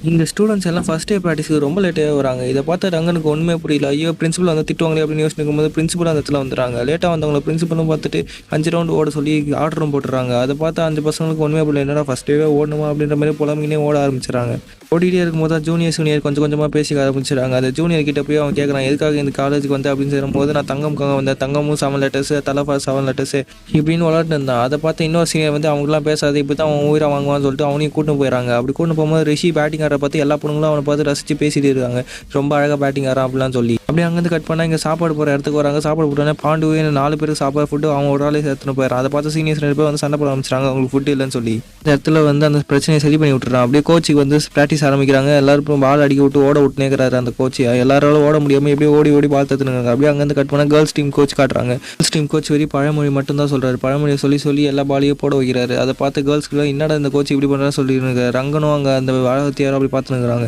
இந்த ஸ்டூடெண்ட்ஸ் எல்லாம் first day ப்ராக்டிஸ்க்கு ரொம்ப லேட்டாக வராங்க. இதை பார்த்து ரங்கனுக்கு ஒன்றுமே புரியல. ஐயோ பிரின்சிபல் வந்து திட்டுவாங்களே அப்படின்னு யோசிச்சுக்கும்போது பிரின்சிபல் அந்த இடத்துல வந்துடுறாங்க. லேட்டாக வந்தவங்களை பிரின்சிபலும் பார்த்துட்டு 5 ரவுண்டு ஓட சொல்லி ஆர்டரும் போட்டுறாங்க. அதை பார்த்து 5 பசங்களுக்கு ஒன்றுமே புரியல. என்னடா ஃபர்ஸ்ட் டேவே ஓடணுமா அப்படின்ற மாதிரி புலம்பினே ஓட ஆரம்பிச்சிடறாங்க. ஓடிட்டே இருக்கும்போது தான் ஜூனியர் கொஞ்சம் கொஞ்சமாக பேசிக்க ஆரம்பிச்சிடுறாங்க. அந்த ஜூனியர் கிட்ட போய் அவன் கேட்குறான், எதுக்காக இந்த காலேஜுக்கு வந்து அப்படின்னு சொல்லும்போது, நான் தங்கம்காக வந்தேன், தங்கமும் 7 லெட்டர்ஸு, தலஃபா 7 லெட்டர்ஸு இப்படின்னு விளாட்டு இருந்தான். அதை பார்த்து இன்னொரு சீனியர் வந்து அவங்களாம் பேசாது, இப்படி தான் அவன் உயிரை வாங்குவான்னு சொல்லிட்டு அவனையும் கூட்டின்னு போயிடறாங்க. அப்படி கூட்டின்னு போகும்போது ரிஷி பேட்டிங் ஆடுற பார்த்து எல்லா பொண்ணுங்களும் அவனை பார்த்து ரசித்து பேசிட்டு இருக்காங்க. ரொம்ப அழகாக பேட்டிங் ஆடுறான் அப்படிலாம் சொல்லி. அப்படியே அங்கேருந்து கட் பண்ணால் இங்கே சாப்பாடு போகிற இடத்துக்கு வராங்க. சாப்பாடு போட்டோன்னே பாண்டுவே 4 பேருக்கு சாப்பாடு ஃபுட்டு அவன் ஒரு ஆளே சேர்த்துன்னு போயிடறான். அதை பார்த்து சீனியர்ஸ் 2 பேர் வந்து சண்டை போட ஆரம்பிச்சிட்டாங்க, அவங்களுக்கு ஃபுட்டு இல்லைன்னு சொல்லி. இந்த இடத்துல வந்து அந்த பிரச்சனையை சரி பண்ணி விட்டுறான். அப்படியே கோச்சுக்கு வந்து ப்ராக்டிஸ் ஆரம்பிக்கிறாங்க. எல்லாரும் பால் அடிக்க விட்டு ஓட விட்டுனேக்கிறாரு அந்த கோச். எல்லாராலும் ஓட முடியாமல் எப்படியே ஓடி ஓடி பால் தத்துனுங்க. அப்படியே அங்கேருந்து கட் பண்ணால் கேர்ள்ஸ் டீம் கோச் காட்டுறாங்க. கேர்ள்ஸ் டீம் கோச் வெறி பழமொழி மட்டும்தான் சொல்கிறாரு. பழமொழியை சொல்லி சொல்லி எல்லா பாலையும் போட வைக்கிறாரு. அதை பார்த்து கேர்ள்ஸ்க்குள்ள என்னடா இந்த கோச் இப்படி பண்ணுறான்னு சொல்லிட்டு ரங்கனும் அங்கே அந்த வாழத்தியாரும் அப்படி பார்த்துனுக்குறாங்க.